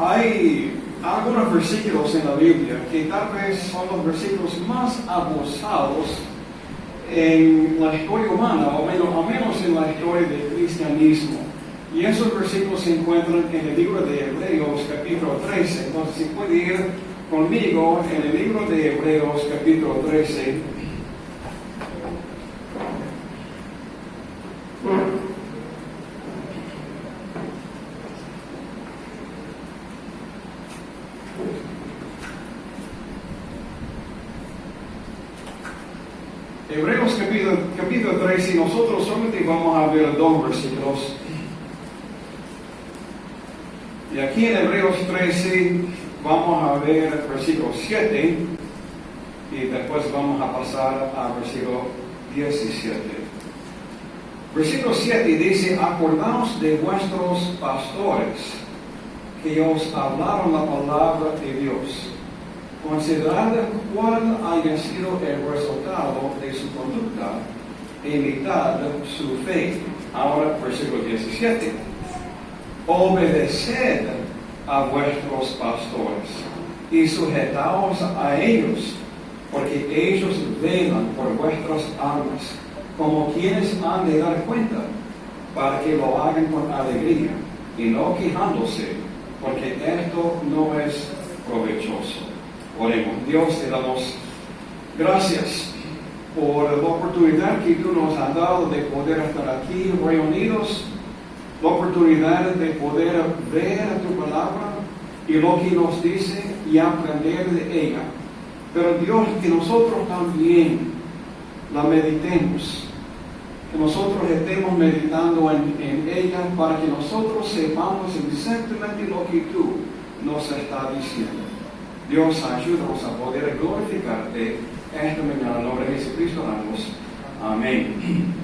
hay algunos versículos en la Biblia que tal vez son los versículos más abusados en la historia humana, o al menos en la historia del cristianismo. Y esos versículos se encuentran en el libro de Hebreos, capítulo 13. Entonces, si puede ir conmigo en el libro de Hebreos, capítulo 13. Hebreos capítulo 13, nosotros solamente vamos a ver dos versículos. Y aquí en Hebreos 13 vamos a ver versículo 7 y después vamos a pasar al versículo 17. Versículo 7 dice: acordaos de vuestros pastores que os hablaron la palabra de Dios. Considerad cuál haya sido el resultado de su conducta e imitad su fe. Ahora, versículo 17. Obedeced a vuestros pastores y sujetaos a ellos, porque ellos velan por vuestras almas, como quienes han de dar cuenta, para que lo hagan con alegría y no quejándose, porque esto no es provechoso. Oremos. Dios, te damos gracias por la oportunidad que tú nos has dado de poder estar aquí reunidos, la oportunidad de poder ver tu palabra y lo que nos dice y aprender de ella. Pero Dios, que nosotros también la meditemos, que nosotros estemos meditando en ella para que nosotros sepamos exactamente lo que tú nos estás diciendo. Dios, ayúdanos a poder glorificarte esta mañana en nombre de Jesucristo. Amén.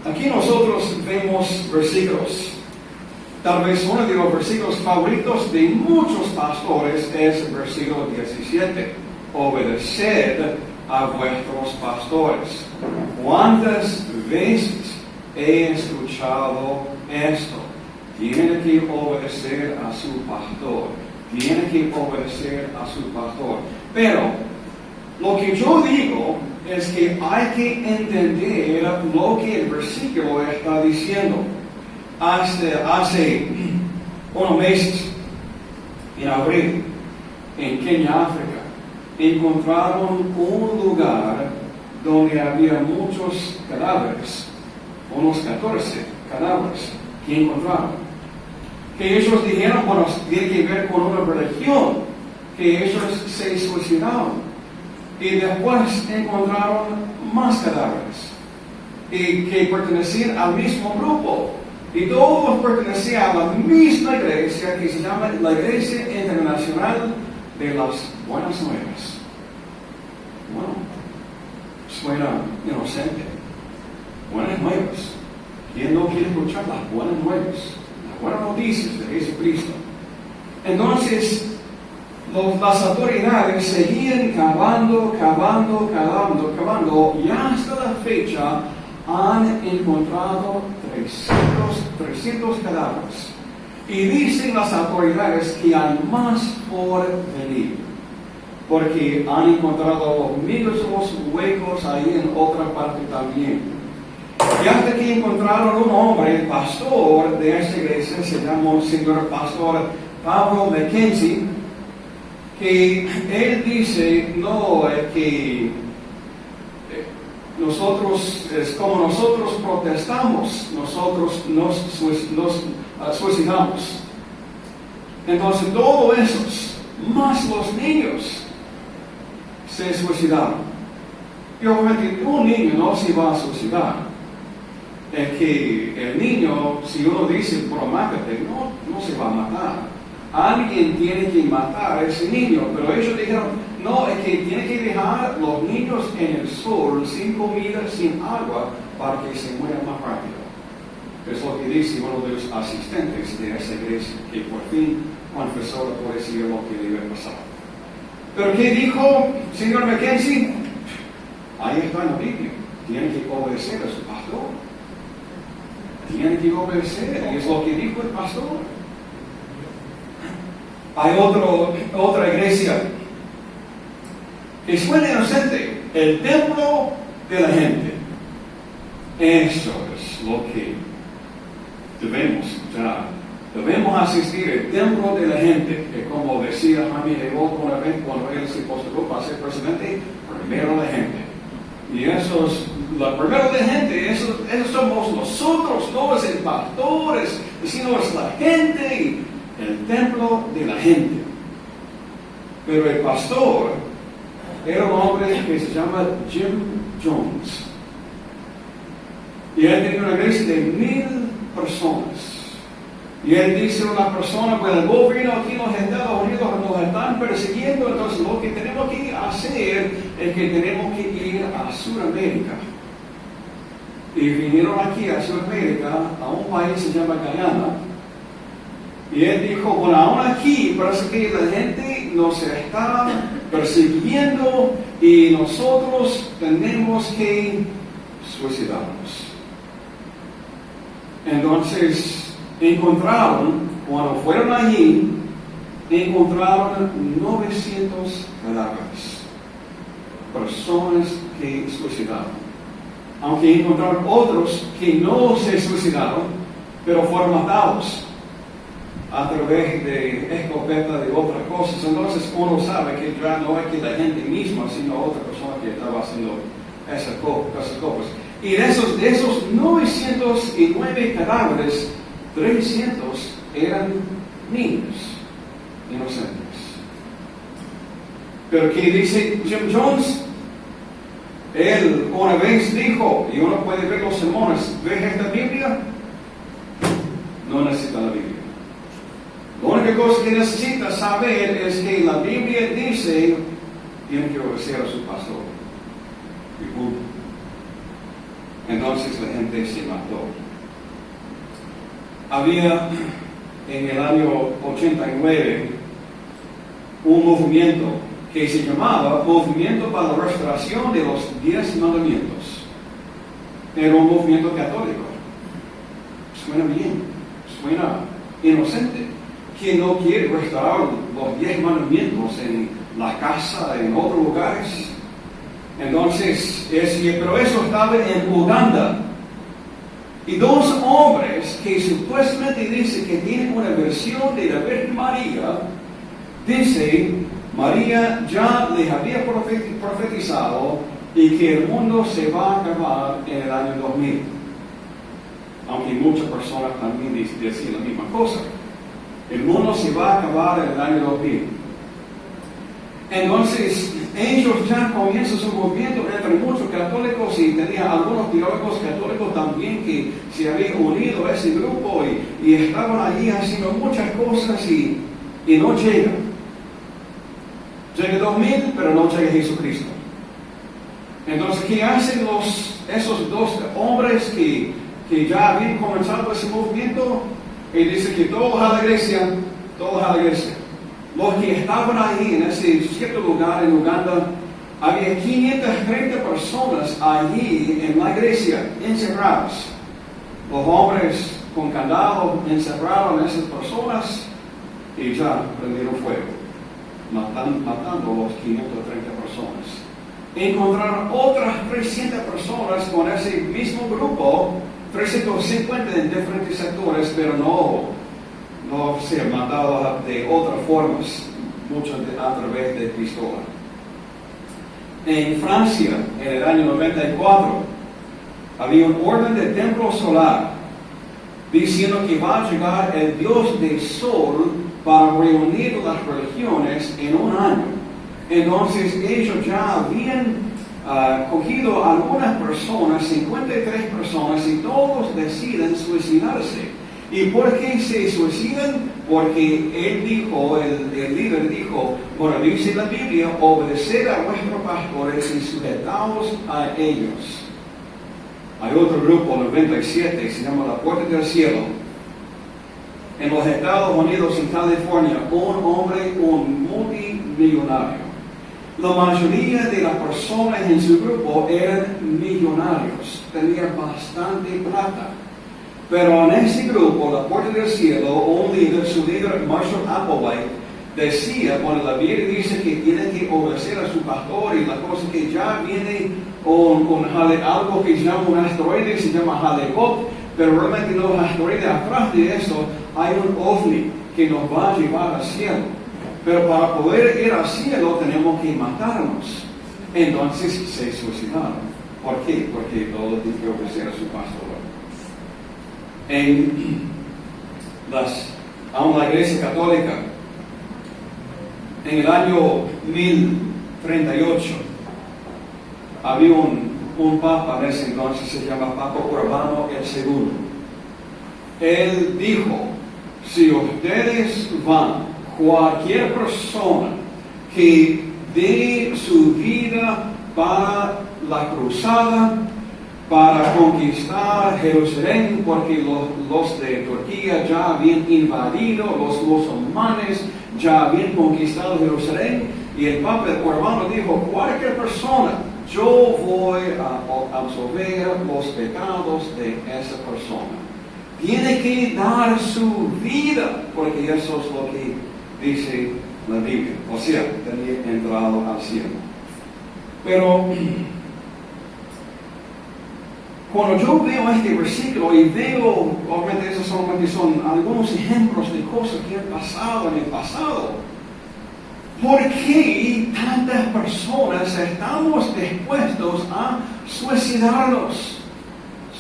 Aquí nosotros vemos versículos. Tal vez uno de los versículos favoritos de muchos pastores es el versículo 17. Obedeced a vuestros pastores. ¿Cuántas veces he escuchado esto? Tiene que obedecer a su pastor. Tiene que obedecer a su pastor. Pero lo que yo digo es que hay que entender lo que el versículo está diciendo. Hace unos meses, en abril, en Kenia, África, encontraron un lugar donde había muchos cadáveres, unos 14 cadáveres que encontraron. Que ellos dijeron, bueno, tiene que ver con una religión, que ellos se suicidaron. Y después encontraron más cadáveres, y que pertenecían al mismo grupo. Y todos pertenecían a la misma iglesia que se llama la Iglesia Internacional de las Buenas Nuevas. Bueno, suena inocente. Buenas nuevas. ¿Quién no quiere escuchar las buenas nuevas? Buenas noticias de Jesucristo. Entonces, las autoridades seguían cavando, y hasta la fecha han encontrado 300 cadáveres. Y dicen las autoridades que hay más por venir, porque han encontrado miles de huecos ahí en otra parte también. Y hasta que encontraron un hombre, el pastor de esta iglesia, se llama el señor pastor Pablo Mackenzie, que él dice, no, que nosotros, es como nosotros protestamos, nosotros nos suicidamos. Entonces todos esos, más los niños, se suicidaron. Y obviamente un niño no se va a suicidar. Que el niño, si uno dice, pero mátate, no se va a matar. Alguien tiene que matar a ese niño. Pero ellos dijeron, no, es que tiene que dejar los niños en el sol, sin comida, sin agua, para que se mueran más rápido. Es lo que dice uno de los asistentes de esa iglesia, que por fin confesó la poesía lo que debe pasar. Pero ¿qué dijo el señor Mackenzie? Ahí está en la Biblia. Tiene que obedecer a su pastor. Tiene que obedecer, y es lo que dijo el pastor. Hay otra iglesia que suena inocente, el templo de la gente. Eso es lo que debemos asistir, el templo de la gente, que como decía Jaime Nebot una vez cuando él se postuló para ser presidente, primero la gente. Y eso es, la primero de gente, eso somos nosotros, no es el pastor, sino es la gente y el templo de la gente. Pero el pastor era un hombre que se llama Jim Jones. Y él tenía una iglesia de 1,000 personas. Y él dice a una persona, bueno, el gobierno aquí en los Estados Unidos nos están persiguiendo, entonces lo que tenemos que hacer es que tenemos que ir a Sudamérica. Y vinieron aquí a Sudamérica, a un país que se llama Guyana. Y él dijo, bueno, aún aquí parece que la gente nos está persiguiendo y nosotros tenemos que suicidarnos. Entonces, cuando fueron allí, encontraron 900 cadáveres, personas que suicidaron. Aunque encontraron otros que no se suicidaron, pero fueron matados a través de escopeta, de otras cosas. Entonces uno sabe que ya no es que la gente misma, sino otra persona que estaba haciendo esas cosas. Y de esos 909 cadáveres, 300 eran niños inocentes. Pero que dice Jim Jones, él una vez dijo, y uno puede ver los sermones, ¿ves esta Biblia? No necesita la Biblia. La única cosa que necesita saber es que la Biblia dice, tiene que obedecer a su pastor. Y punto. Entonces la gente se mató. Había en el año 89 un movimiento que se llamaba Movimiento para la Restauración de los 10 Mandamientos. Era un movimiento católico. Suena bien, suena inocente. ¿Quién no quiere restaurar los 10 mandamientos en la casa, en otros lugares? Entonces, pero eso estaba en Uganda. Y dos hombres que supuestamente dicen que tienen una versión de la Virgen María, dice, María ya les había profetizado y que el mundo se va a acabar en el año 2000. Aunque muchas personas también decían la misma cosa. El mundo se va a acabar en el año 2000. Entonces, ellos ya comienzan su movimiento entre muchos católicos y tenía algunos teólogos católicos también que se habían unido a ese grupo y estaban allí haciendo muchas cosas y no llegan. Llega 2000, pero no llega Jesucristo. Entonces, ¿qué hacen esos dos hombres que ya habían comenzado ese movimiento? Y dice que todos a la iglesia. Los que estaban ahí en ese cierto lugar en Uganda, había 530 personas allí en la iglesia, encerradas. Los hombres con candado encerraron a esas personas y ya prendieron fuego, matando a los 530 personas. Encontraron otras 300 personas con ese mismo grupo, 350 en diferentes sectores, pero no se han matado de otras formas, muchos a través de pistola. En Francia, en el año 94, había un orden de templo solar diciendo que va a llegar el Dios del Sol para reunir las religiones en un año. Entonces ellos ya habían cogido a algunas personas, 53 personas, y todos deciden suicidarse. ¿Y por qué se suicidan? Porque él dijo, el líder dijo, bueno, dice la Biblia, obedecer a vuestros pastores y sujetaos a ellos. Hay otro grupo, 97, se llama La Puerta del Cielo. En los Estados Unidos, en California, un hombre, un multimillonario. La mayoría de las personas en su grupo eran millonarios, tenían bastante plata. Pero en ese grupo, La Puerta del Cielo, un líder, su líder Marshall Applewhite, decía, cuando la Biblia dice que tiene que obedecer a su pastor y la cosa que ya viene con algo que se llama un asteroide, se llama Hale-Bopp, pero realmente no es asteroide, atrás de eso hay un ovni que nos va a llevar al cielo. Pero para poder ir al cielo tenemos que matarnos. Entonces se suicidaron. ¿Por qué? Porque todos tienen que obedecer a su pastor. Aún la Iglesia Católica, en el año 1038, había un papa en ese entonces, se llama Papa Urbano II. Él dijo, si ustedes van, cualquier persona que dé su vida para la cruzada, para conquistar Jerusalén, porque los de Turquía ya habían invadido, los musulmanes ya habían conquistado Jerusalén, y el Papa Urbano dijo, cualquier persona, yo voy a absolver los pecados de esa persona. Tiene que dar su vida, porque eso es lo que dice la Biblia. O sea, tenía entrado al cielo. Pero cuando yo veo este versículo y veo, obviamente esos solamente son algunos ejemplos de cosas que han pasado en el pasado, ¿por qué tantas personas estamos dispuestos a suicidarnos?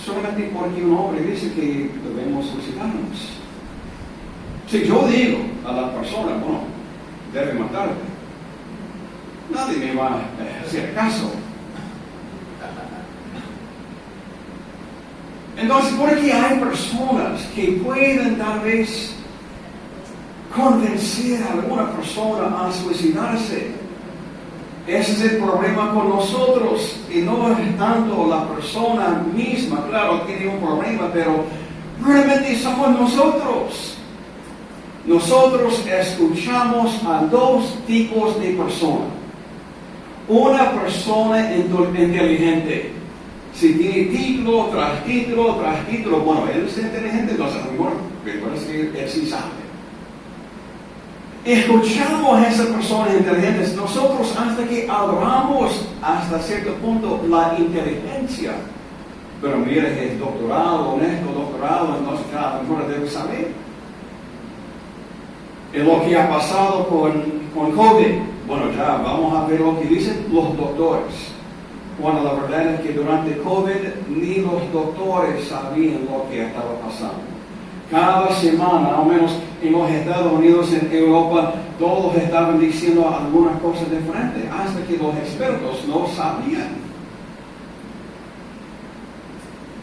Solamente porque un hombre dice que debemos suicidarnos. Si yo digo a la persona, bueno, debe matarte, nadie me va a hacer caso. Entonces, ¿por qué hay personas que pueden tal vez convencer a alguna persona a suicidarse? Ese es el problema con nosotros, y no es tanto la persona misma, claro, tiene un problema, pero realmente somos nosotros. Nosotros escuchamos a dos tipos de personas. Una persona inteligente. Si tiene título tras título tras título, bueno, él es inteligente, entonces a lo mejor él sí sabe. Escuchamos a esas personas inteligentes, nosotros hasta que adoramos hasta cierto punto la inteligencia. Pero mira que es doctorado, honesto doctorado, entonces a lo mejor debe saber. Es lo que ha pasado con COVID. Bueno, ya vamos a ver lo que dicen los doctores. Bueno, la verdad es que durante COVID ni los doctores sabían lo que estaba pasando. Cada semana, al menos en los Estados Unidos, en Europa, todos estaban diciendo algunas cosas diferentes, hasta que los expertos no sabían.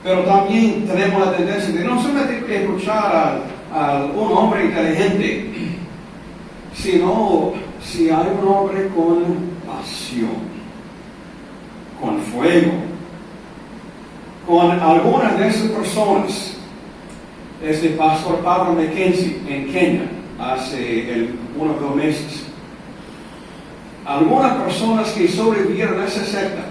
Pero también tenemos la tendencia de no solamente escuchar a un hombre inteligente, sino si hay un hombre con pasión, con fuego, con algunas de esas personas. Este pastor Pablo Mackenzie en Kenia, hace unos 2 meses. Algunas personas que sobrevivieron a esa secta,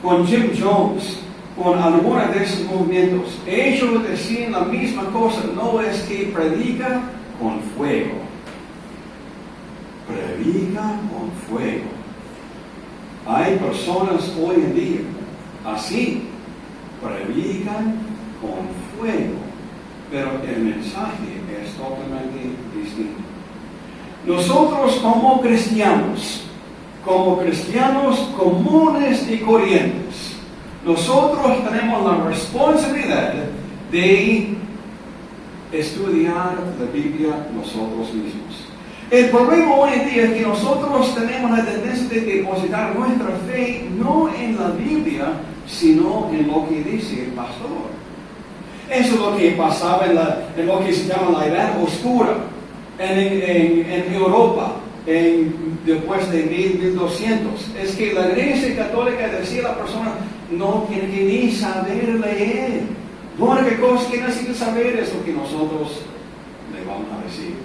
con Jim Jones, con algunos de esos movimientos, ellos decían la misma cosa, no es que predica con fuego. Predica con fuego. Hay personas hoy en día así, predican con fuego, pero el mensaje es totalmente distinto. Nosotros como cristianos comunes y corrientes, nosotros tenemos la responsabilidad de estudiar la Biblia nosotros mismos. El problema hoy en día es que nosotros tenemos la tendencia de depositar nuestra fe no en la Biblia, sino en lo que dice el pastor. Eso es lo que pasaba en lo que se llama la Edad Oscura en Europa, después de 1200. Es que la Iglesia Católica decía a la persona, no tiene que ni saber leer. La única cosa que necesita saber es lo que nosotros le vamos a decir.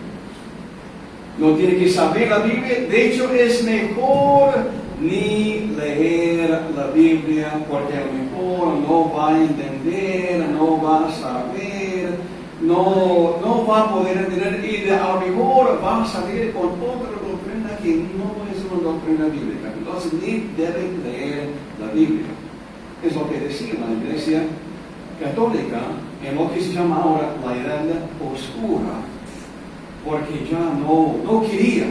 No tiene que saber la Biblia. De hecho, es mejor ni leer la Biblia, porque a lo mejor no va a entender, no va a saber, no va a poder entender, y a lo mejor va a salir con otra que no es una doctrina bíblica, entonces ni deben leer la Biblia. Es lo que decía la Iglesia Católica en lo que se llama ahora la Edad Oscura, porque ya no quería.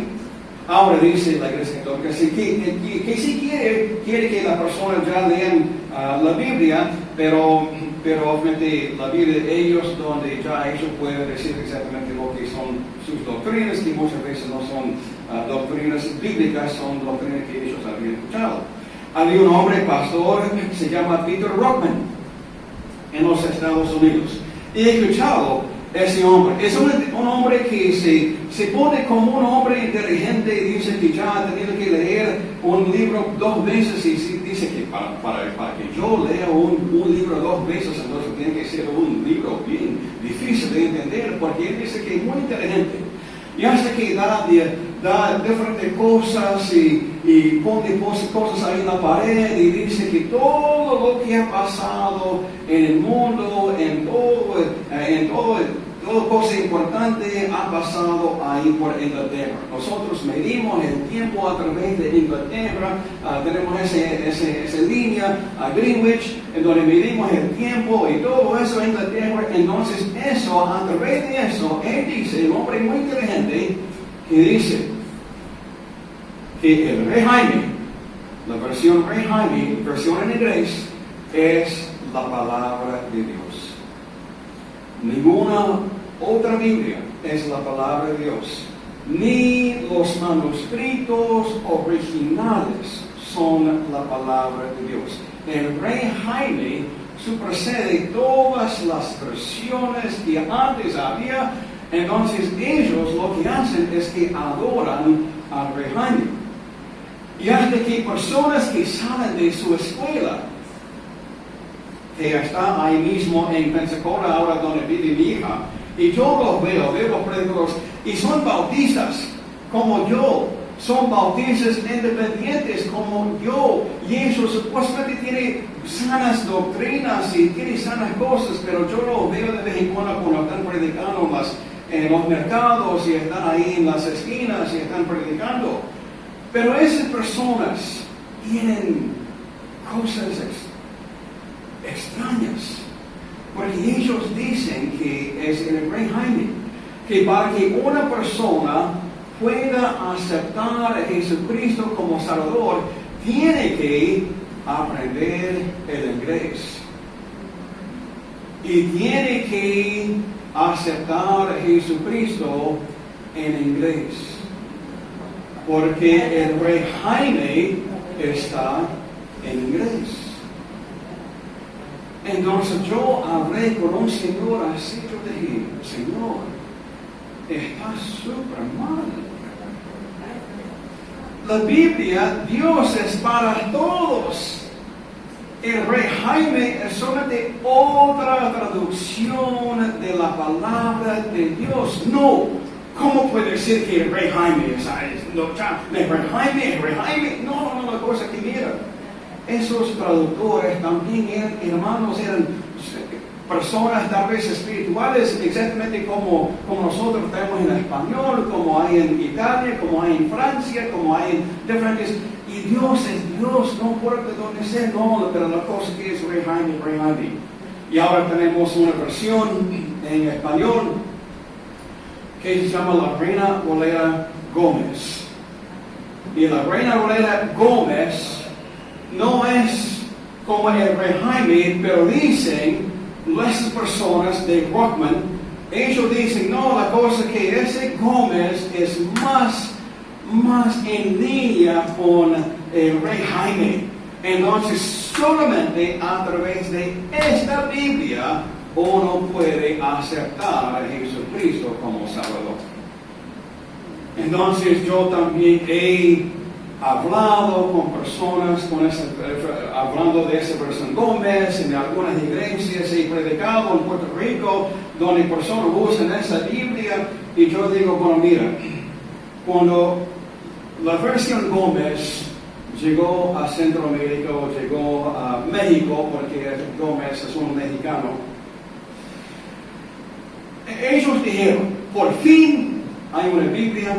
Ahora dice la Iglesia Católica que si quiere que la persona ya lean la Biblia, pero obviamente la Biblia de ellos, donde ya ellos pueden decir exactamente lo que son sus doctrinas, que muchas veces no son doctrinas bíblicas, son doctrinas que ellos habían escuchado. Había un hombre pastor, se llama Peter Ruckman, en los Estados Unidos. Y he escuchado ese hombre. Es un hombre que se pone como un hombre inteligente y dice que ya ha tenido que leer un libro 2 veces y dice que para que yo lea un libro 2 veces, entonces tiene que ser un libro bien difícil de entender, porque él dice que es muy inteligente. Y hasta que da diferentes cosas y pone cosas ahí en la pared y dice que todo lo que ha pasado en el mundo, toda cosa importante ha pasado ahí por Inglaterra. Nosotros medimos el tiempo a través de Inglaterra, tenemos esa línea a Greenwich, en donde medimos el tiempo y todo eso en Inglaterra. Entonces eso, a través de eso, él dice, un hombre muy inteligente, que dice que el Rey Jaime, la versión Rey Jaime, versión en inglés, es la palabra de Dios. Ninguna otra Biblia es la palabra de Dios. Ni los manuscritos originales son la palabra de Dios. El Rey Jaime supersede todas las versiones que antes había. Entonces ellos lo que hacen es que adoran al Rey Jaime. Y hasta que personas que salen de su escuela, que está ahí mismo en Pensacola, ahora donde vive mi hija, y yo los veo los predicadores, y son bautistas como yo, son bautistas independientes como yo, y ellos supuestamente tienen sanas doctrinas y tienen sanas cosas, pero yo los veo de vez en cuando están predicando en los mercados y están ahí en las esquinas y están predicando. Pero esas personas tienen cosas extrañas, porque ellos dicen que es el Rey Jaime, que para que una persona pueda aceptar a Jesucristo como Salvador, tiene que aprender el inglés y tiene que aceptar a Jesucristo en inglés, porque el Rey Jaime está en inglés. Entonces yo hablé con un señor así, yo dije, Señor, está súper mal. La Biblia, Dios es para todos. El Rey Jaime es solamente otra traducción de la palabra de Dios. No, ¿cómo puede ser que el Rey Jaime el Rey Jaime? No, la cosa que mira. Esos traductores también eran hermanos, eran personas tal vez espirituales, exactamente como nosotros tenemos en español, como hay en Italia, como hay en Francia, como hay en diferentes. Y Dios es Dios, no importa dónde sea, no, pero la cosa que es Rey Jaime. Y ahora tenemos una versión en español que se llama la Reina Valera Gómez. Y la Reina Valera Gómez no es como el Rey Jaime, pero dicen esas personas de Ruckman, ellos dicen, no, la cosa que ese Gómez es más en línea con el Rey Jaime. Entonces, solamente a través de esta Biblia uno puede aceptar a Jesucristo como Salvador. Entonces, yo también he hablado con personas, hablando de esa versión Gómez, en algunas iglesias he predicado en Puerto Rico, donde personas usan esa Biblia, y yo digo, bueno, mira, cuando la versión Gómez llegó a Centroamérica o llegó a México, porque Gómez es un mexicano, ellos dijeron, por fin hay una Biblia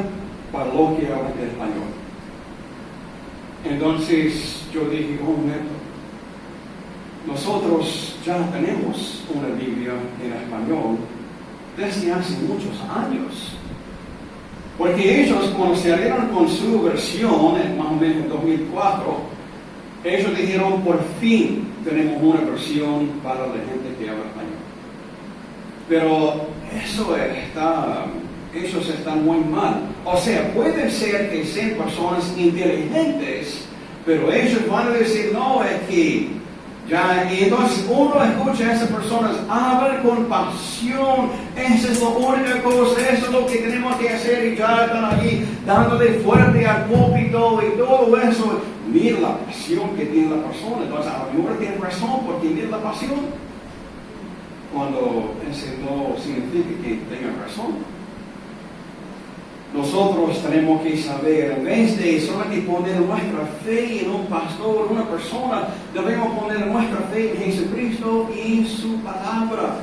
para lo que hablan español. Entonces yo dije, un momento, nosotros ya tenemos una Biblia en español desde hace muchos años. Porque ellos, cuando salieron con su versión, más o menos en 2004, ellos dijeron, por fin tenemos una versión para la gente que habla español. Pero eso ellos están muy mal. O sea, puede ser que sean personas inteligentes, pero ellos van a decir, no, es que ya, y entonces uno escucha a esas personas hablar con pasión, esa es la única cosa, eso es lo que tenemos que hacer, y ya están allí dándole fuerte al púlpito y todo eso. Mira la pasión que tiene la persona. Entonces a lo mejor tiene razón porque mira la pasión, cuando eso no significa que tenga razón. Nosotros tenemos que saber, en vez de solamente poner nuestra fe en un pastor, una persona, debemos poner nuestra fe en Jesucristo y en su palabra.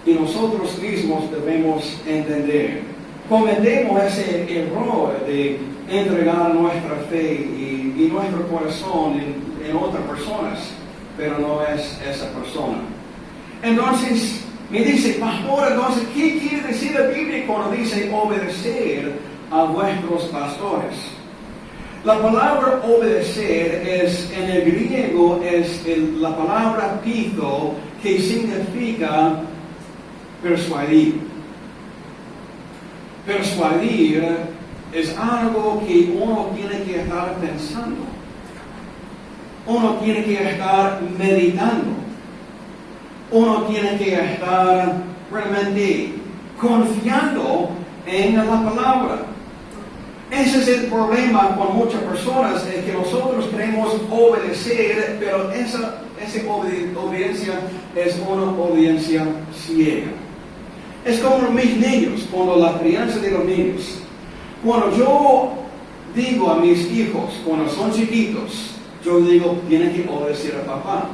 Y nosotros mismos debemos entender. Cometemos ese error de entregar nuestra fe y nuestro corazón en otras personas, pero no es esa persona. Entonces, me dice, pastor, entonces, ¿qué quiere decir la Biblia cuando dice obedecer a vuestros pastores? La palabra obedecer en el griego es la palabra pitho, que significa persuadir. Persuadir es algo que uno tiene que estar pensando. Uno tiene que estar meditando. Uno tiene que estar realmente confiando en la palabra. Ese es el problema con muchas personas, es que nosotros queremos obedecer, pero esa obediencia es una obediencia ciega. Es como mis niños, cuando la crianza de los niños. Cuando yo digo a mis hijos, cuando son chiquitos, yo digo, tienen que obedecer a papá.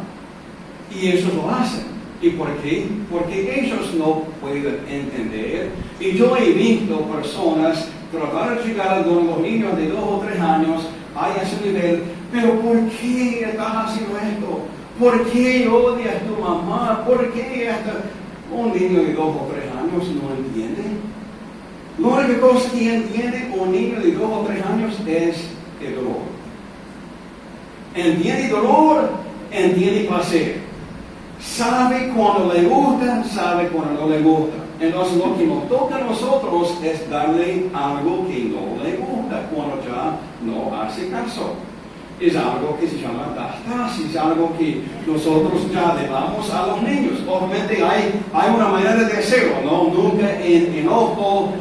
Y ellos lo hacen. ¿Y por qué? Porque ellos no pueden entender. Y yo he visto personas tratar de llegar a los niños de 2 o 3 años a ese nivel. Pero ¿por qué estás haciendo esto? ¿Por qué odias a tu mamá? ¿Por qué un niño de 2 o 3 años no entiende? La única cosa que entiende un niño de 2 o 3 años es el dolor. Entiende dolor, entiende placer. Sabe cuando le gusta, sabe cuando no le gusta. Entonces lo que nos toca a nosotros es darle algo que no le gusta cuando ya no hace caso. Es algo que se llama tastasis, es algo que nosotros ya le damos a los niños. Obviamente hay una manera de hacerlo, ¿no? Nunca en enojo,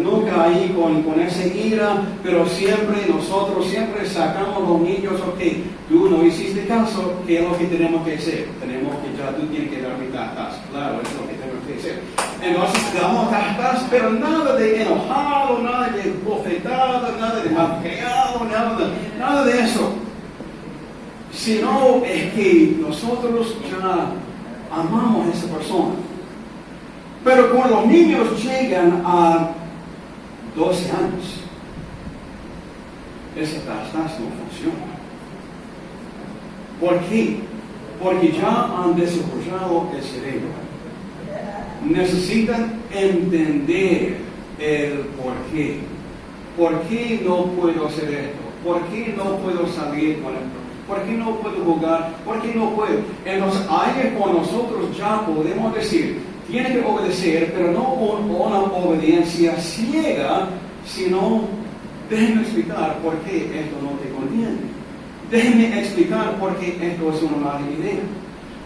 nunca ahí con esa ira, pero nosotros siempre sacamos a los niños, ok, tú no hiciste caso, ¿qué es lo que tenemos que hacer? Tú tienes que darme tastas, claro, eso es lo que tenemos que hacer. Entonces damos tastas, pero nada de enojado, nada de bofetada, nada de malcriado, nada de eso. Sino es que nosotros ya amamos a esa persona. Pero cuando los niños llegan a 12 años, esas tastas no funcionan. ¿Por qué? Porque ya han desarrollado el cerebro. Necesitan entender el por qué. ¿Por qué no puedo hacer esto? ¿Por qué no puedo salir con esto? ¿Por qué no puedo jugar? ¿Por qué no puedo? Entonces, ahí con nosotros ya podemos decir, tiene que obedecer, pero no una obediencia ciega, sino déjenme explicar por qué esto no te conviene. Déjenme explicar por qué esto es una mala idea.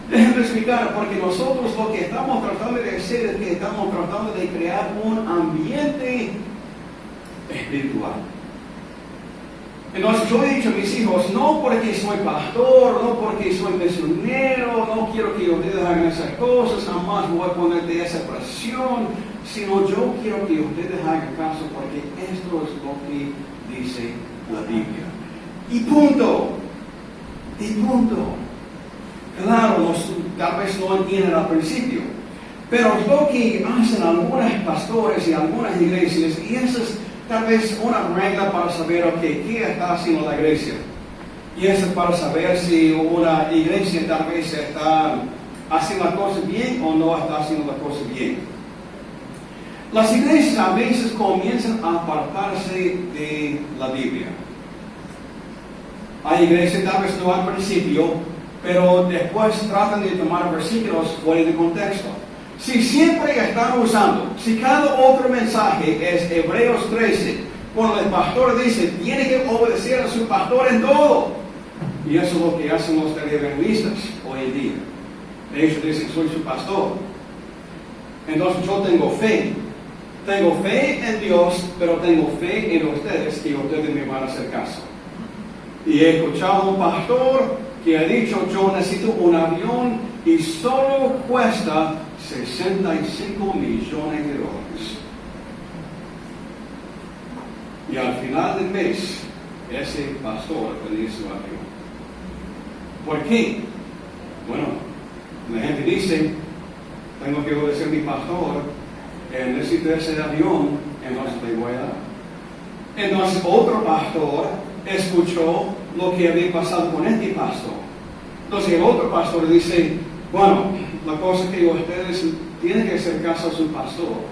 Déjenme explicar porque nosotros lo que estamos tratando de hacer es que estamos tratando de crear un ambiente espiritual. Entonces yo he dicho a mis hijos, no porque soy pastor, no porque soy misionero, no quiero que ustedes hagan esas cosas, jamás voy a ponerte esa presión, sino yo quiero que ustedes hagan caso porque esto es lo que dice la Biblia. Y punto. Claro, tal vez no entienden al principio, pero es lo que hacen algunos pastores y algunas iglesias, y eso es tal vez una regla para saber, qué está haciendo la iglesia. Y eso es para saber si una iglesia tal vez está haciendo las cosas bien o no está haciendo las cosas bien. Las iglesias a veces comienzan a apartarse de la Biblia. Hay iglesias tal vez no al principio, pero después tratan de tomar versículos fuera de contexto. Si siempre están usando, si cada otro mensaje es Hebreos 13, cuando el pastor dice, tiene que obedecer a su pastor en todo. Y eso es lo que hacen los televangelistas hoy en día. Ellos dicen, soy su pastor. Entonces yo tengo fe. Tengo fe en Dios, pero tengo fe en ustedes, que ustedes me van a hacer caso. Y he escuchado a un pastor que ha dicho, yo necesito un avión y solo cuesta $65 millones. Y al final del mes, ese pastor tenía su avión. ¿Por qué? Bueno, la gente dice, tengo que obedecer a mi pastor, necesito ese avión, entonces le voy a dar. Entonces otro pastor escuchó lo que había pasado con este pastor. Entonces el otro pastor dice, bueno, la cosa es que ustedes tienen que hacer caso a su pastor.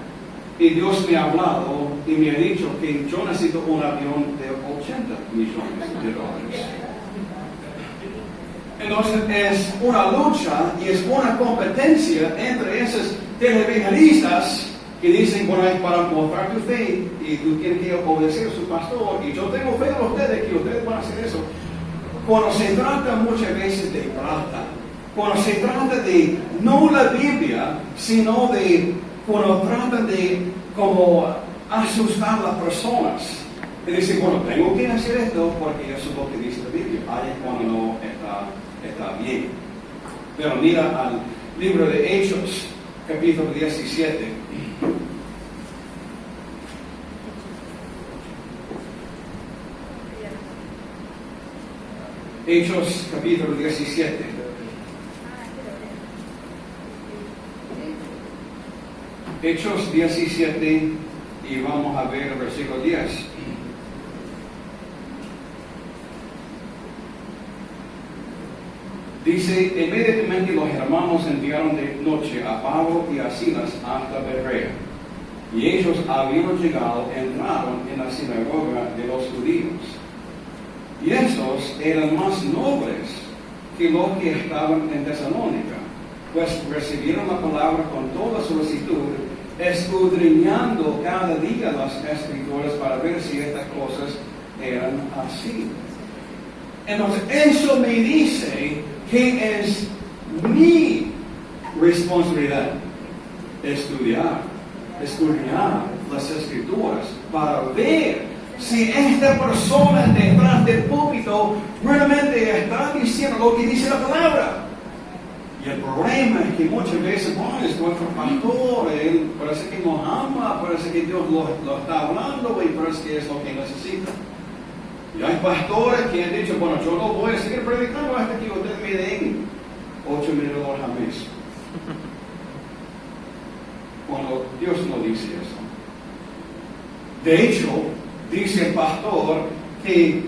Y Dios me ha hablado y me ha dicho que yo necesito un avión de $80 millones. Entonces es una lucha y es una competencia entre esos televangelistas que dicen, bueno, es para mostrar tu fe y tú tienes que obedecer a su pastor y yo tengo fe en ustedes que ustedes van a hacer eso. Cuando se trata muchas veces de plata, cuando se trata de no la Biblia, sino de cuando tratan de como asustar a las personas y dicen, bueno, tengo que hacer esto porque eso es lo que dice la Biblia. Ahí es cuando no está bien. Pero mira al libro de Hechos, capítulo 17. Hechos, capítulo 17. Hechos 17 y vamos a ver el versículo 10. Dice, inmediatamente los hermanos enviaron de noche a Pablo y a Silas hasta Berea. Y ellos, habiendo llegado, entraron en la sinagoga de los judíos. Y estos eran más nobles que los que estaban en Tesalónica, pues recibieron la palabra con toda solicitud, escudriñando cada día las escrituras para ver si estas cosas eran así. Entonces, eso me dice que es mi responsabilidad escudriñar las escrituras para ver si esta persona detrás del púlpito realmente está diciendo lo que dice la palabra. Y el problema es que muchas veces, bueno, es nuestro pastor, él parece que nos ama, parece que Dios lo está hablando y parece que es lo que necesita. Y hay pastores que han dicho, bueno, yo no voy a seguir predicando hasta que ustedes me den $8 millones al mes. Cuando Dios no dice eso. De hecho, dice el pastor que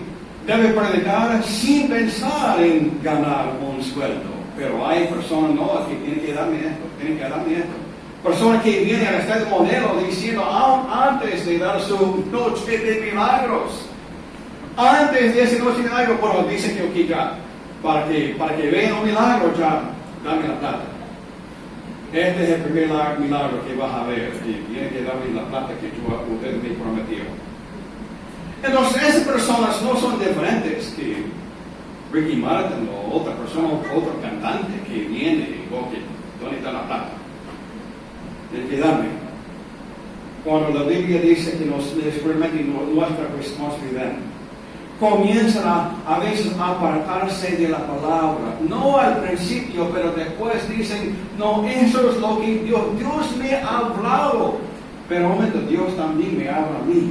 debe predicar sin pensar en ganar un sueldo. Pero hay personas, no, que tienen que darme esto. Personas que vienen a este modelo diciendo, antes de dar su noche de milagros, antes de esa noche de milagros, bueno, dicen que aquí ya, para que vean un milagro, ya, dame la plata. Este es el primer milagro que vas a ver, y tienen que darme la plata que ustedes me prometieron. Entonces, esas personas no son diferentes que Ricky Martin o otra persona, otro cantante que viene y dice, ¿dónde está la plata? Tienen que darme. Cuando la Biblia dice que es realmente nuestra responsabilidad, comienzan a veces a apartarse de la palabra. No al principio, pero después dicen, no, eso es lo que Dios me ha hablado. Pero un momento, Dios también me habla a mí.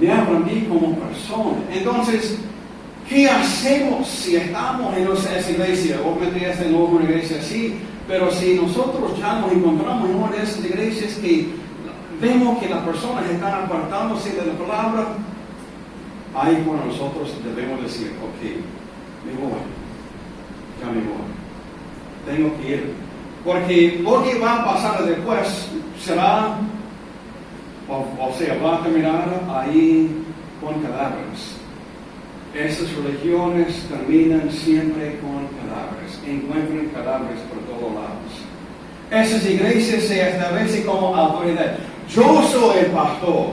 Me habla a mí como persona. Entonces, ¿qué hacemos si estamos en esa iglesia? Obviamente esta no es una iglesia así, pero si nosotros ya nos encontramos en una de esas iglesias que vemos que las personas están apartándose de la palabra, ahí cuando nosotros debemos decir, ok, me voy, ya me voy, tengo que ir. Porque lo que va a pasar después será, o sea, va a terminar ahí con cadáveres. Esas religiones terminan siempre con cadáveres, encuentran cadáveres por todos lados. Esas iglesias se establecen como autoridad. Yo soy el pastor,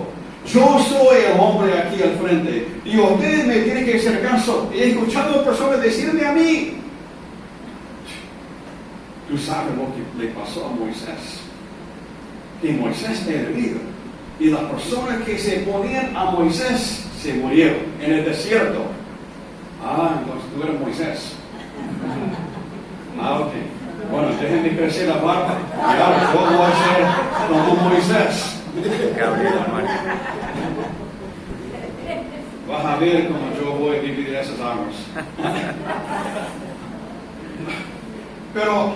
yo soy el hombre aquí al frente, y ustedes me tienen que hacer caso. He escuchado a personas decirme a mí, tú sabes lo que le pasó a Moisés, que Moisés era el líder, y las personas que se ponían a Moisés se murieron en el desierto. Ah, entonces tú eres Moisés. Ah, ok. Bueno, déjenme crecer la barba. Claro, yo voy a ser como Moisés. Vas a ver cómo yo voy a dividir esas aguas. Pero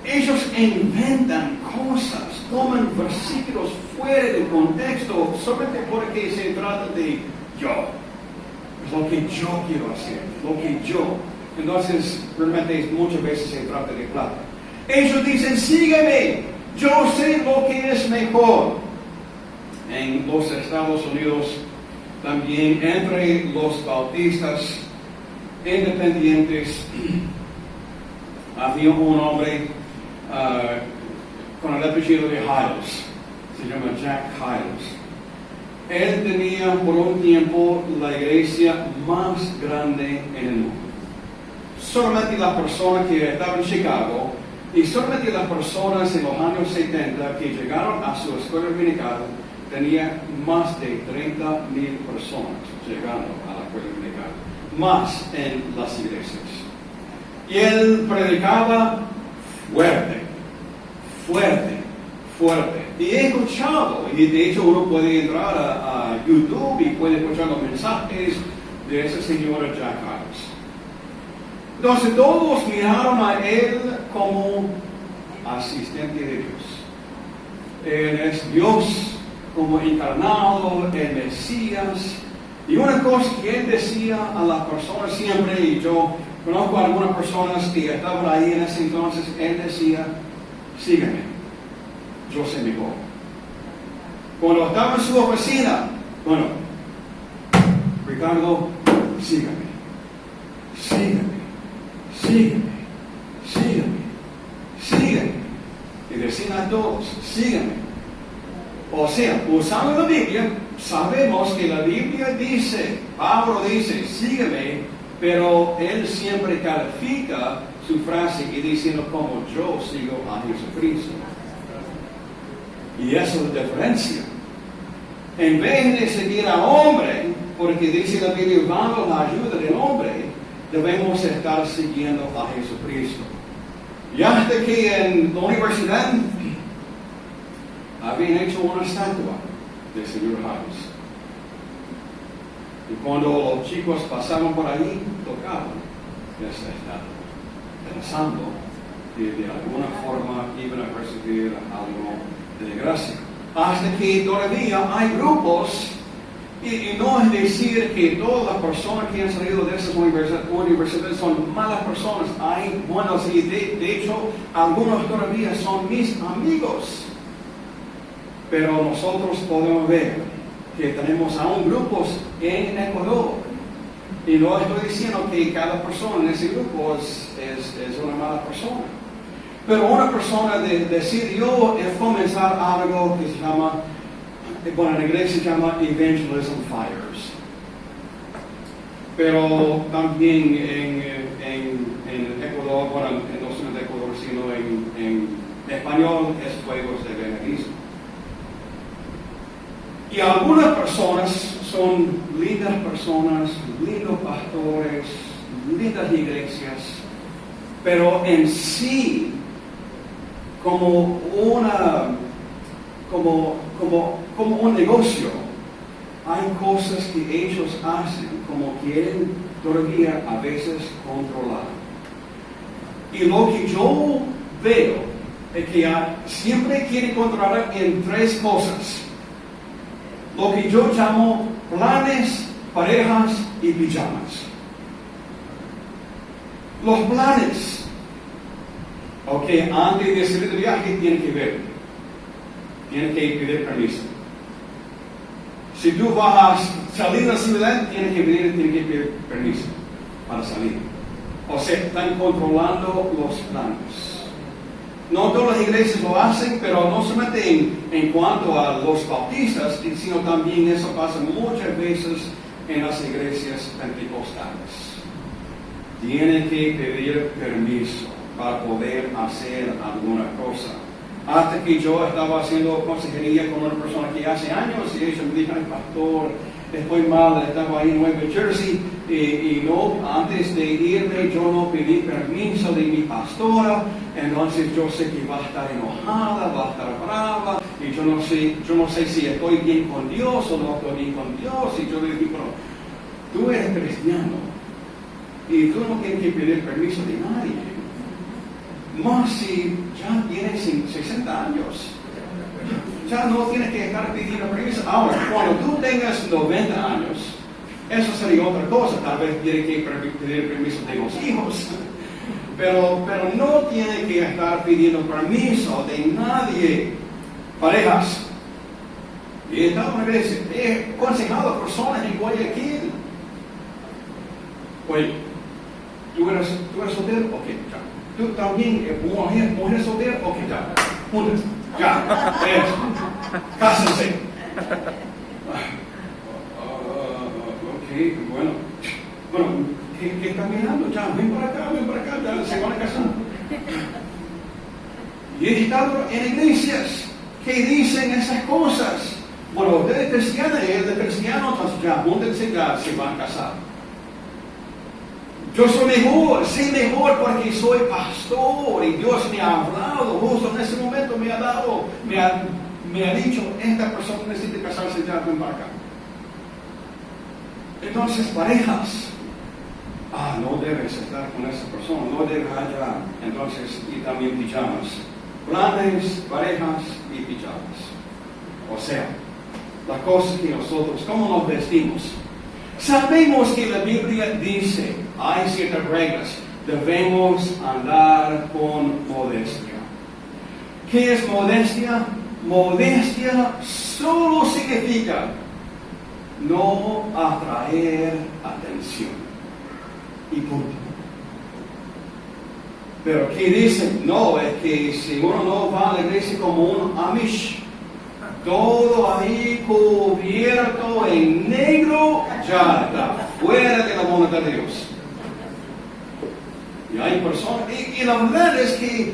ellos inventan cosas, toman versículos fuera de contexto, solamente porque se trata de yo. Es lo que yo quiero hacer, lo que yo. Entonces, realmente muchas veces se trata de plata. Ellos dicen, sígueme, yo sé lo que es mejor. En los Estados Unidos, también entre los bautistas independientes, había un hombre con el apellido de Hyles, se llama Jack Hyles. Él tenía por un tiempo la iglesia más grande en el mundo. Solamente las personas que estaban en Chicago y solamente las personas en los años 70 que llegaron a su escuela dominical tenía más de 30,000 personas llegando a la escuela dominical, más en las iglesias. Y él predicaba fuerte, fuerte, fuerte. Y he escuchado, y de hecho uno puede entrar a YouTube y puede escuchar los mensajes de ese señor Jack Hyles. Entonces todos miraron a él como asistente de Dios. Él es Dios como encarnado, el Mesías. Y una cosa que él decía a las personas siempre, y yo conozco a algunas personas que estaban ahí en ese entonces, él decía, síganme, yo sé mejor. Cuando estaba en su oficina, bueno, Ricardo, síganme, síganme, síganme, síganme, síganme. Y decían a todos, síganme. O sea, usando la Biblia, sabemos que la Biblia dice, Pablo dice, sígueme, pero él siempre califica su frase y diciendo como yo sigo a Jesucristo. Y eso es la diferencia. En vez de seguir al hombre, porque dice la Biblia, bajo la ayuda del hombre, debemos estar siguiendo a Jesucristo. Y hasta que en la universidad habían hecho una estatua del señor Hyles. Y cuando los chicos pasaban por ahí, tocaban esa estatua, pensando que de alguna forma iban a recibir algo de gracia. Hasta que todavía hay grupos, y no es decir que todas las personas que han salido de esas universidades son malas personas. Hay buenos, y de hecho, algunos todavía son mis amigos. Pero nosotros podemos ver que tenemos aún grupos en Ecuador. Y no estoy diciendo que cada persona en ese grupo es una mala persona. Pero una persona decidió comenzar algo que se llama, bueno, en inglés se llama Evangelism Fires. Pero también en Ecuador, bueno, no solo en Ecuador, sino en español es Fuegos de Evangelismo. Y algunas personas son lindas personas, lindos pastores, lindas iglesias, pero en sí, como un negocio, hay cosas que ellos hacen como quieren todavía a veces controlar. Y lo que yo veo es que siempre quiere controlar en tres cosas. Lo que yo llamo planes, parejas y pijamas. Los planes. Ok, antes de salir de viaje tiene que ver. Tiene que pedir permiso. Si tú vas a salir de la ciudad, tiene que pedir permiso para salir. O sea, están controlando los planes. No todas las iglesias lo hacen, pero no solamente en cuanto a los bautistas, sino también eso pasa muchas veces en las iglesias pentecostales. Tienen que pedir permiso para poder hacer alguna cosa. Hasta que yo estaba haciendo consejería con una persona que hace años, y ellos me dijeron: pastor, estoy mal, estaba ahí en Nueva Jersey, y no, antes de irme yo no pedí permiso de mi pastora, entonces yo sé que va a estar enojada, va a estar brava, y yo no sé si estoy bien con Dios o no estoy bien con Dios. Y yo le dije: pero tú eres cristiano, y tú no tienes que pedir permiso de nadie. Más si ya tienes 60 años, ya no tienes que estar pidiendo permiso. Ahora, cuando tú tengas 90 años, eso sería otra cosa. Tal vez tienes que pedir permiso de los hijos, pero no tienes que estar pidiendo permiso de nadie. Parejas, y he estado en la iglesia, he aconsejado a personas en Guayaquil. Oye, ¿tú eres soltero? Ok, ya. Tú también, mujer soltera, ok, ya, juntas, ya, cásense. Ok, bueno, ¿qué está mirando? Ya, ven para acá, ya se van a casar. Y he estado en iglesias que dicen esas cosas. Bueno, usted es cristiana y él es cristiano, entonces ya, júntense, ya se van a casar. Yo soy mejor, sé mejor porque soy pastor y Dios me ha hablado, justo en ese momento me ha dicho: esta persona necesita casarse, ya, ven para acá. Entonces, parejas, no debes estar con esa persona, no debes allá. Entonces, y también pijamas, planes, parejas y pijamas. O sea, la cosa que nosotros, ¿cómo nos vestimos? Sabemos que la Biblia dice, hay ciertas reglas, debemos andar con modestia. ¿Qué es modestia? Modestia solo significa no atraer atención. Y punto. Pero ¿qué dicen? No, es que si uno no va a la iglesia como un Amish, todo ahí cubierto en negro, ya está fuera de la voluntad de Dios. Y hay personas, y la verdad es que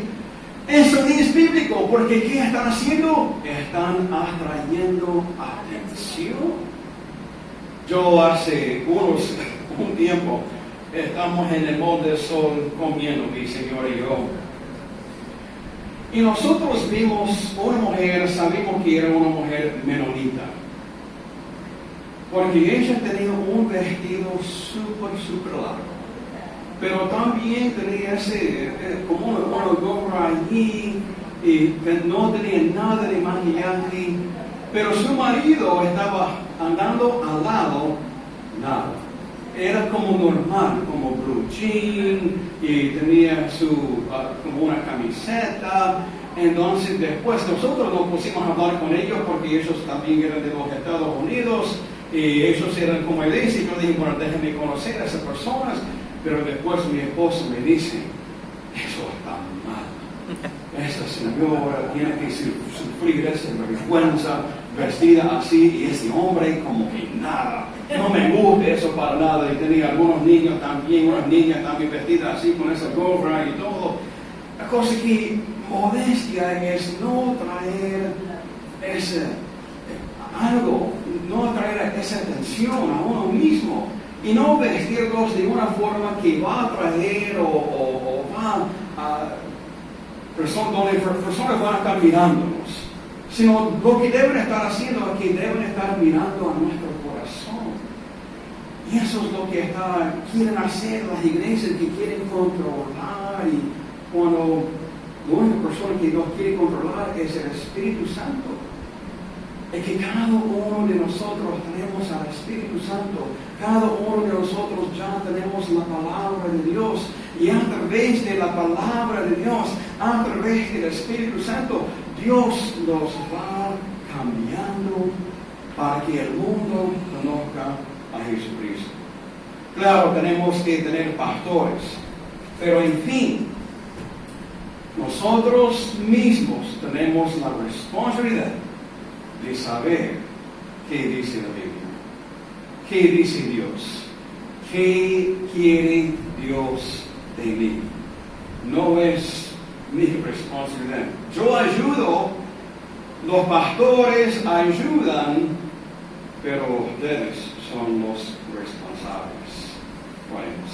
eso no es bíblico, porque ¿qué están haciendo? Están atrayendo atención. Yo hace un tiempo, estamos en el Monte del Sol comiendo, mi señora y yo. Y nosotros vimos una mujer, sabemos que era una mujer menonita. Porque ella tenía un vestido súper largo. Pero también tenía como una gorra allí, y no tenía nada de maquillaje. Pero su marido estaba andando al lado, nada. Era como normal, como blue jean, y tenía como una camiseta. Entonces después nosotros nos pusimos a hablar con ellos porque ellos también eran de los Estados Unidos, y ellos eran como iglesia, y yo dije: bueno, déjenme conocer a esas personas. Pero después mi esposo me dice: eso está mal. Esta señora tiene que sufrir esa vergüenza vestida así, y ese hombre como que nada. No me gusta eso para nada. Y tenía algunos niños también, unas niñas también vestidas así con esa gorra y todo. La cosa que modestia es no traer no traer esa atención a uno mismo. Y no vestirlos de una forma que va a atraer o va a donde personas van a estar mirándonos. Sino lo que deben estar haciendo es que deben estar mirando a nuestro corazón. Y eso es lo que quieren hacer las iglesias, que quieren controlar. Y cuando La única persona que nos quiere controlar es el Espíritu Santo. Es que cada uno de nosotros tenemos al Espíritu Santo. Cada uno de nosotros ya tenemos la palabra de Dios. Y a través de la palabra de Dios, a través del Espíritu Santo, Dios nos va cambiando para que el mundo conozca a Jesucristo. Claro, tenemos que tener pastores, pero en fin, nosotros mismos tenemos la responsabilidad de saber qué dice la Biblia, qué dice Dios, qué quiere Dios de mí. No es mi responsabilidad. Yo ayudo, los pastores ayudan, pero ustedes son los responsables por ellos.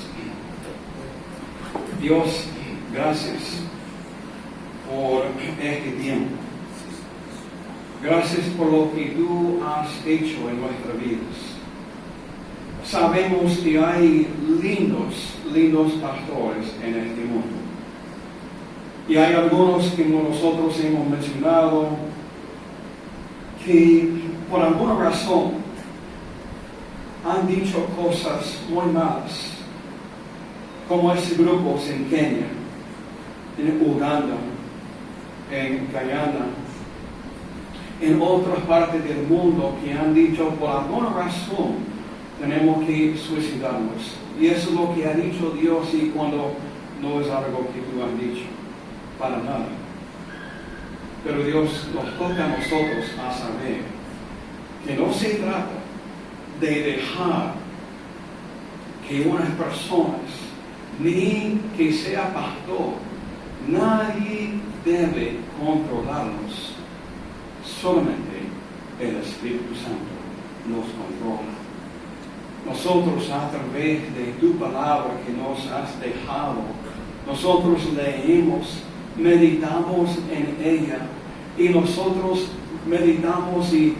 Dios, gracias por este tiempo. Gracias por lo que tú has hecho en nuestras vidas. Sabemos que hay lindos pastores en este mundo. Y hay algunos que nosotros hemos mencionado que por alguna razón han dicho cosas muy malas, como ese grupo en Kenia, en Uganda, en Guyana, en otras partes del mundo que han dicho por alguna razón tenemos que suicidarnos. Y eso es lo que ha dicho Dios, y cuando no es algo que tú has dicho, para nada. Pero Dios nos toca a nosotros a saber que no se trata de dejar que unas personas, ni que sea pastor, nadie debe controlarnos. Solamente el Espíritu Santo nos controla. Nosotros, a través de tu palabra que nos has dejado, nosotros leemos, meditamos en ella, y nosotros meditamos y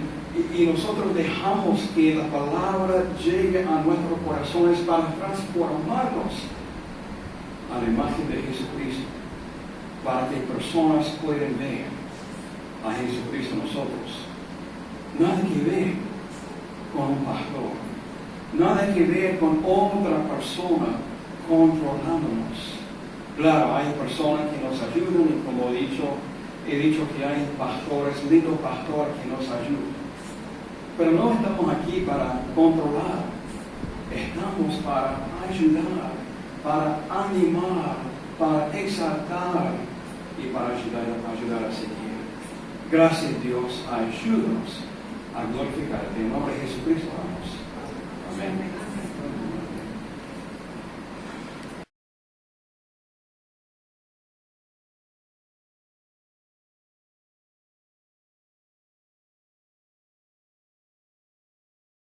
nosotros dejamos que la palabra llegue a nuestros corazones para transformarnos a la imagen de Jesucristo, para que personas puedan ver a Jesucristo en nosotros. Nada que ver con un pastor, nada que ver con otra persona controlándonos. Claro, hay personas que nos ayudan, y como he dicho que hay pastores, lindos pastores que nos ayudan. Pero no estamos aquí para controlar, estamos para ayudar, para animar, para exaltar y para ayudar a seguir. Gracias, Dios, ayúdanos a glorificarte. En nombre de Jesucristo, vamos. Amén.